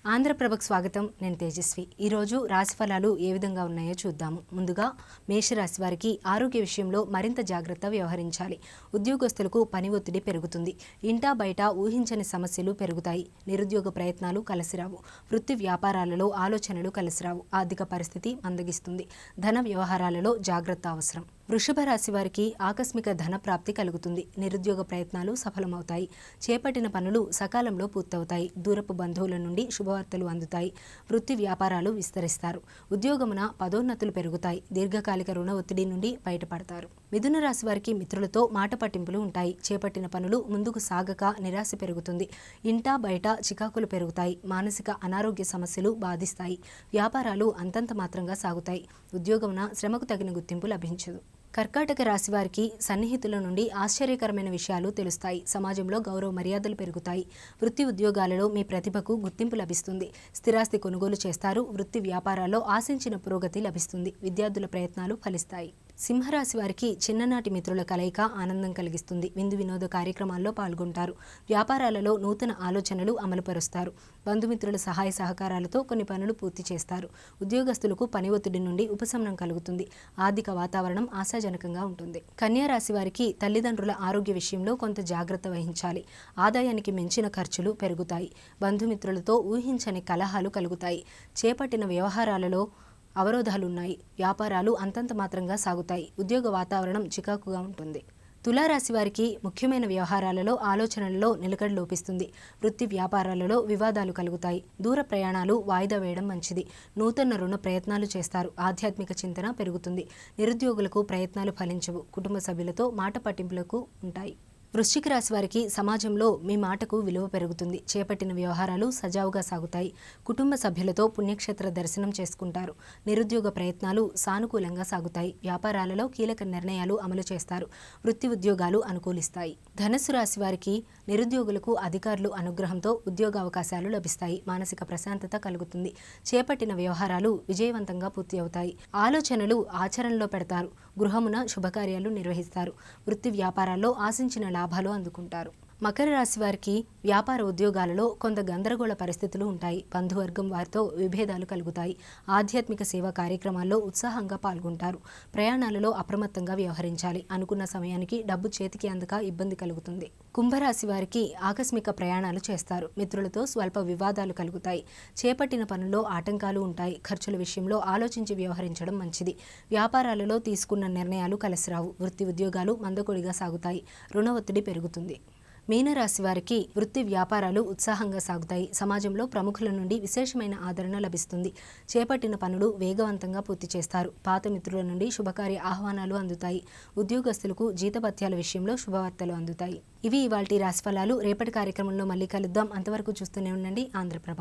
ఆంధ్రప్రభకు స్వాగతం. నేను తేజస్వి. ఈరోజు రాశిఫలాలు ఏ విధంగా ఉన్నాయో చూద్దాము. ముందుగా మేషరాశి వారికి ఆరోగ్య విషయంలో మరింత జాగ్రత్త వ్యవహరించాలి. ఉద్యోగస్తులకు పని ఒత్తిడి పెరుగుతుంది. ఇంటా బయట ఊహించని సమస్యలు పెరుగుతాయి. నిరుద్యోగ ప్రయత్నాలు కలిసిరావు. వృత్తి వ్యాపారాలలో ఆలోచనలు కలిసిరావు. ఆర్థిక పరిస్థితి మందగిస్తుంది. ధన వ్యవహారాలలో జాగ్రత్త అవసరం. వృషభ రాశి వారికి ఆకస్మిక ధన ప్రాప్తి కలుగుతుంది. నిరుద్యోగ ప్రయత్నాలు సఫలమవుతాయి. చేపట్టిన పనులు సకాలంలో పూర్తవుతాయి. దూరపు బంధువుల నుండి శుభవార్తలు అందుతాయి. వృత్తి వ్యాపారాలు విస్తరిస్తారు. ఉద్యోగమున పదోన్నతులు పెరుగుతాయి. దీర్ఘకాలిక రుణ ఒత్తిడి నుండి బయటపడతారు. మిథున రాశి వారికి మిత్రులతో మాట పట్టింపులు ఉంటాయి. చేపట్టిన పనులు ముందుకు సాగక నిరాశ పెరుగుతుంది. ఇంటా బయట చికాకులు పెరుగుతాయి. మానసిక అనారోగ్య సమస్యలు బాధిస్తాయి. వ్యాపారాలు అంతంత మాత్రంగా సాగుతాయి. ఉద్యోగమున శ్రమకు తగిన గుర్తింపు లభించదు. కర్కాటక రాశి వారికి సన్నిహితుల నుండి ఆశ్చర్యకరమైన విషయాలు తెలుస్తాయి. సమాజంలో గౌరవ మర్యాదలు పెరుగుతాయి. వృత్తి ఉద్యోగాలలో మీ ప్రతిభకు గుర్తింపు లభిస్తుంది. స్థిరాస్తి కొనుగోలు చేస్తారు. వృత్తి వ్యాపారాల్లో ఆశించిన పురోగతి లభిస్తుంది. విద్యార్థుల ప్రయత్నాలు ఫలిస్తాయి. సింహరాశి వారికి చిన్ననాటి మిత్రుల కలయిక ఆనందం కలిగిస్తుంది. విందు వినోద కార్యక్రమాల్లో పాల్గొంటారు. వ్యాపారాలలో నూతన ఆలోచనలు అమలుపరుస్తారు. బంధుమిత్రుల సహాయ సహకారాలతో కొన్ని పనులు పూర్తి చేస్తారు. ఉద్యోగస్తులకు పని ఒత్తిడి నుండి ఉపశమనం కలుగుతుంది. ఆర్థిక వాతావరణం ఆశాజనకంగా ఉంటుంది. కన్యా రాశి వారికి తల్లిదండ్రుల ఆరోగ్య విషయంలో కొంత జాగ్రత్త వహించాలి. ఆదాయానికి మించిన ఖర్చులు పెరుగుతాయి. బంధుమిత్రులతో ఊహించని కలహాలు కలుగుతాయి. చేపట్టిన వ్యవహారాలలో అవరోధాలున్నాయి. వ్యాపారాలు అంతంత మాత్రంగా సాగుతాయి. ఉద్యోగ వాతావరణం చికాకుగా ఉంటుంది. తులారాశి వారికి ముఖ్యమైన వ్యవహారాలలో ఆలోచనలలో నిలకడ లోపిస్తుంది. వృత్తి వ్యాపారాలలో వివాదాలు కలుగుతాయి. దూర ప్రయాణాలు వాయిదా వేయడం మంచిది. నూతన రుణ ప్రయత్నాలు చేస్తారు. ఆధ్యాత్మిక చింతన పెరుగుతుంది. నిరుద్యోగులకు ప్రయత్నాలు ఫలించవు. కుటుంబ సభ్యులతో మాట పట్టింపులకు ఉంటాయి. వృశ్చిక రాశి వారికి సమాజంలో మీ మాటకు విలువ పెరుగుతుంది. చేపట్టిన వ్యవహారాలు సజావుగా సాగుతాయి. కుటుంబ సభ్యులతో పుణ్యక్షేత్ర దర్శనం చేసుకుంటారు. నిరుద్యోగ ప్రయత్నాలు సానుకూలంగా సాగుతాయి. వ్యాపారాలలో కీలక నిర్ణయాలు అమలు చేస్తారు. వృత్తి ఉద్యోగాలు అనుకూలిస్తాయి. ధనుస్సు రాశి వారికి నిరుద్యోగులకు అధికారులు అనుగ్రహంతో ఉద్యోగ అవకాశాలు లభిస్తాయి. మానసిక ప్రశాంతత కలుగుతుంది. చేపట్టిన వ్యవహారాలు విజయవంతంగా పూర్తి అవుతాయి. ఆలోచనలు ఆచరణలో పెడతారు. గృహమున శుభకార్యాలు నిర్వహిస్తారు. వృత్తి వ్యాపారాల్లో ఆశించిన లాభాలు అందుకుంటారు. మకర రాశి వారికి వ్యాపార ఉద్యోగాలలో కొంత గందరగోళ పరిస్థితులు ఉంటాయి. బంధువర్గం వారితో విభేదాలు కలుగుతాయి. ఆధ్యాత్మిక సేవా కార్యక్రమాల్లో ఉత్సాహంగా పాల్గొంటారు. ప్రయాణాలలో అప్రమత్తంగా వ్యవహరించాలి. అనుకున్న సమయానికి డబ్బు చేతికి అందక ఇబ్బంది కలుగుతుంది. కుంభరాశి వారికి ఆకస్మిక ప్రయాణాలు చేస్తారు. మిత్రులతో స్వల్ప వివాదాలు కలుగుతాయి. చేపట్టిన పనుల్లో ఆటంకాలు ఉంటాయి. ఖర్చుల విషయంలో ఆలోచించి వ్యవహరించడం మంచిది. వ్యాపారాలలో తీసుకున్న నిర్ణయాలు కలిసిరావు. వృత్తి ఉద్యోగాలు మందకొడిగా సాగుతాయి. రుణ ఒత్తిడి పెరుగుతుంది. మీనరాశి వారికి వృత్తి వ్యాపారాలు ఉత్సాహంగా సాగుతాయి. సమాజంలో ప్రముఖుల నుండి విశేషమైన ఆదరణ లభిస్తుంది. చేపట్టిన పనులు వేగవంతంగా పూర్తి చేస్తారు. పాత మిత్రుల నుండి శుభకార్య ఆహ్వానాలు అందుతాయి. ఉద్యోగస్తులకు జీతభత్యాల విషయంలో శుభవార్తలు అందుతాయి. ఇవి ఇవాల్టి రాశిఫలాలు. రేపటి కార్యక్రమంలో మళ్ళీ కలుద్దాం. అంతవరకు చూస్తూనే ఉండండి ఆంధ్రప్రభ.